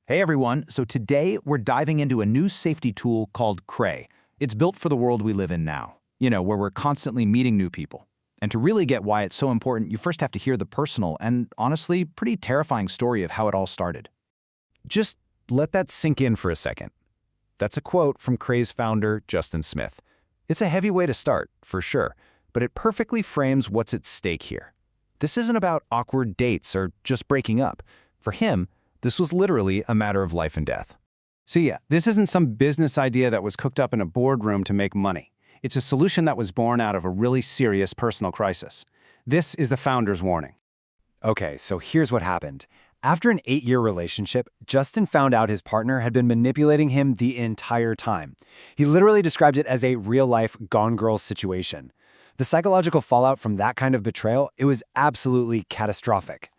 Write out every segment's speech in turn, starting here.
Hey everyone, so today we're diving into a new safety tool called Cray. It's built for the world we live in now, where we're constantly meeting new people. And to really get why it's so important, you first have to hear the personal and, honestly, pretty terrifying story of how it all started. Just let that sink in for a second. That's a quote from Cray's founder, Justin Smith. It's a heavy way to start, for sure, but it perfectly frames what's at stake here. This isn't about awkward dates or just breaking up. For him, this was literally a matter of life and death. So yeah, this isn't some business idea that was cooked up in a boardroom to make money. It's a solution that was born out of a really serious personal crisis. This is the founder's warning. Okay, so here's what happened. After an 8-year relationship, Justin found out his partner had been manipulating him the entire time. He literally described it as a real-life Gone Girl situation. The psychological fallout from that kind of betrayal, it was absolutely catastrophic.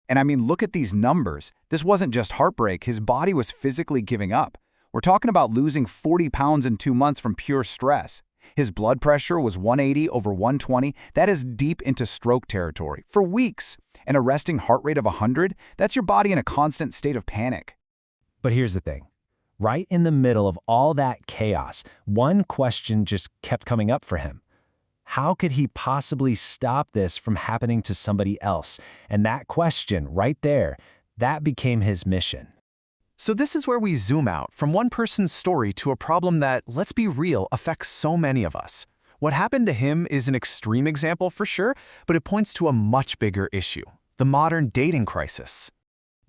And I mean, look at these numbers. This wasn't just heartbreak, his body was physically giving up. We're talking about losing 40 pounds in 2 months from pure stress. His blood pressure was 180 over 120. That is deep into stroke territory for weeks. And a resting heart rate of 100, that's your body in a constant state of panic. But here's the thing. Right in the middle of all that chaos, one question just kept coming up for him. How could he possibly stop this from happening to somebody else? And that question right there, that became his mission. So this is where we zoom out from one person's story to a problem that, let's be real, affects so many of us. What happened to him is an extreme example for sure, but it points to a much bigger issue, the modern dating crisis.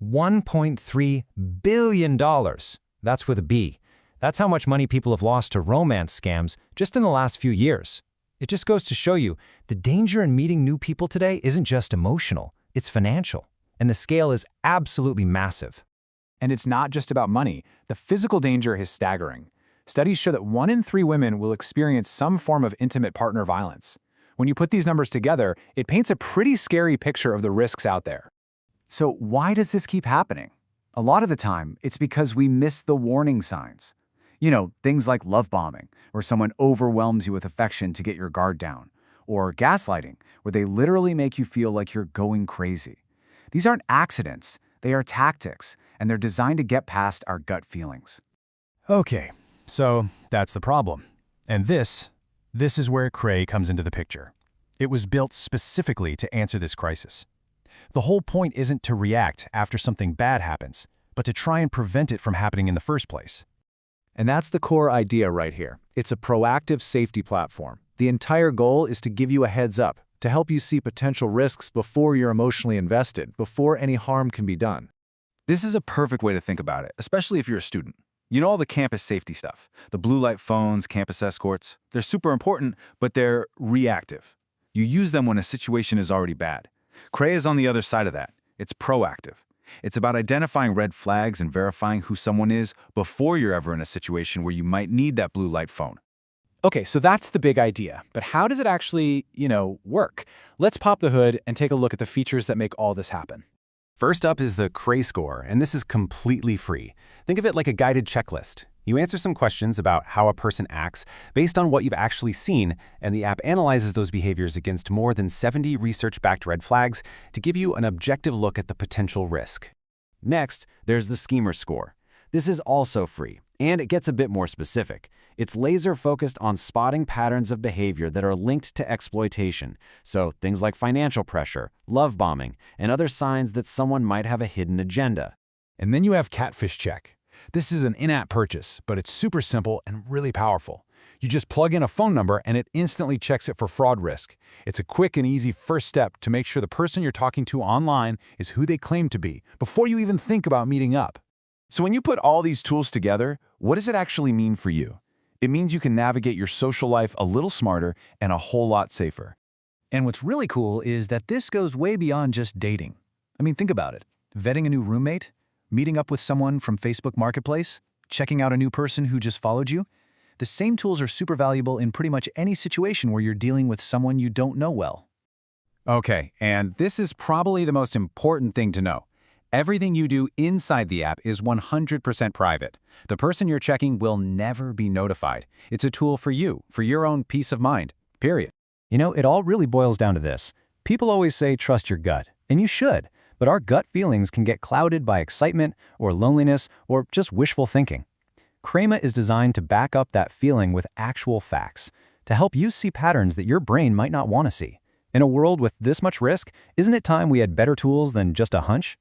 $1.3 billion. That's with a B. That's how much money people have lost to romance scams just in the last few years. It just goes to show you, the danger in meeting new people today isn't just emotional, it's financial. And the scale is absolutely massive. And it's not just about money. The physical danger is staggering. Studies show that 1 in 3 women will experience some form of intimate partner violence. When you put these numbers together, it paints a pretty scary picture of the risks out there. So why does this keep happening? A lot of the time, it's because we miss the warning signs. Things like love bombing, where someone overwhelms you with affection to get your guard down, or gaslighting, where they literally make you feel like you're going crazy. These aren't accidents, they are tactics, and they're designed to get past our gut feelings. Okay, so that's the problem. And this is where Cray comes into the picture. It was built specifically to answer this crisis. The whole point isn't to react after something bad happens, but to try and prevent it from happening in the first place. And that's the core idea right here. It's a proactive safety platform. The entire goal is to give you a heads up, to help you see potential risks before you're emotionally invested, before any harm can be done. This is a perfect way to think about it, especially if you're a student. You know all the campus safety stuff, the blue light phones, campus escorts. They're super important, but they're reactive. You use them when a situation is already bad. Cray is on the other side of that. It's proactive. It's about identifying red flags and verifying who someone is before you're ever in a situation where you might need that blue light phone. Okay, so that's the big idea. But how does it actually, work? Let's pop the hood and take a look at the features that make all this happen. First up is the Cray score, and this is completely free. Think of it like a guided checklist. You answer some questions about how a person acts based on what you've actually seen, and the app analyzes those behaviors against more than 70 research-backed red flags to give you an objective look at the potential risk. Next, there's the schemer score. This is also free, and it gets a bit more specific. It's laser-focused on spotting patterns of behavior that are linked to exploitation, so things like financial pressure, love bombing, and other signs that someone might have a hidden agenda. And then you have Catfish Check. This is an in-app purchase, but it's super simple and really powerful. You just plug in a phone number and it instantly checks it for fraud risk. It's a quick and easy first step to make sure the person you're talking to online is who they claim to be before you even think about meeting up. So when you put all these tools together, what does it actually mean for you? It means you can navigate your social life a little smarter and a whole lot safer. And what's really cool is that this goes way beyond just dating. I mean, think about it. Vetting a new roommate, meeting up with someone from Facebook Marketplace, checking out a new person who just followed you. The same tools are super valuable in pretty much any situation where you're dealing with someone you don't know well. Okay, and this is probably the most important thing to know. Everything you do inside the app is 100% private. The person you're checking will never be notified. It's a tool for you, for your own peace of mind, period. It all really boils down to this. People always say trust your gut, and you should. But our gut feelings can get clouded by excitement or loneliness or just wishful thinking. Cray is designed to back up that feeling with actual facts, to help you see patterns that your brain might not want to see. In a world with this much risk, isn't it time we had better tools than just a hunch?